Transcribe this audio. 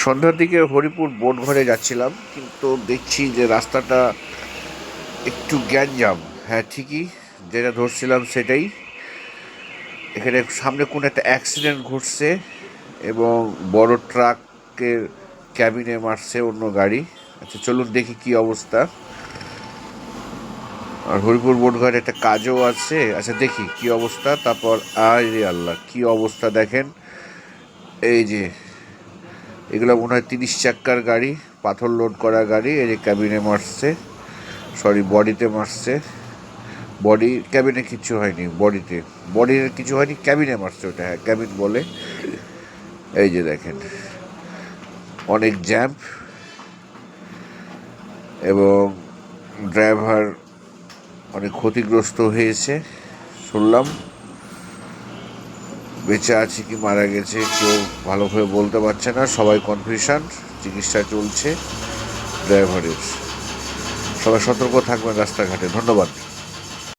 সন্ধ্যার দিকে হরিপুর বোটঘরে যাচ্ছিলাম, কিন্তু দেখছি যে রাস্তাটা একটু গ্যাঞ্জাম। হ্যাঁ, ঠিকই, যেটা ধরছিলাম সেটাই। এখানে সামনে কোন একটা অ্যাক্সিডেন্ট ঘটছে এবং বড় ট্রাকের ক্যাবিনে মারছে অন্য গাড়ি। আচ্ছা, চলুন দেখি কি অবস্থা। আর হরিপুর বোটঘাট একটা কাজও আছে। আচ্ছা, দেখি কি অবস্থা, তারপর আরে আল্লাহ কি অবস্থা দেখেন। এই যে এগুলো মনে হয় 30 চাক্কার গাড়ি, পাথর লোড করা গাড়ি। এই যে ক্যাবিনে মারছে, সরি বডিতে মারছে। বডি ক্যাবিনে কিছু হয়নি, বডির কিছু হয়নি, ক্যাবিনে মারছে ওটা, হ্যাঁ ক্যাবিন বলে। এই যে দেখেন অনেক জ্যাম্প, এবং ড্রাইভার অনেক ক্ষতিগ্রস্ত হয়েছে শুনলাম। বেঁচে আছে কি মারা গেছে কেউ ভালোভাবে বলতে পারছে না, সবাই কনফিউশন। চিকিৎসা চলছে ড্রাইভারের। সবাই সতর্ক থাকবেন রাস্তাঘাটে। ধন্যবাদ।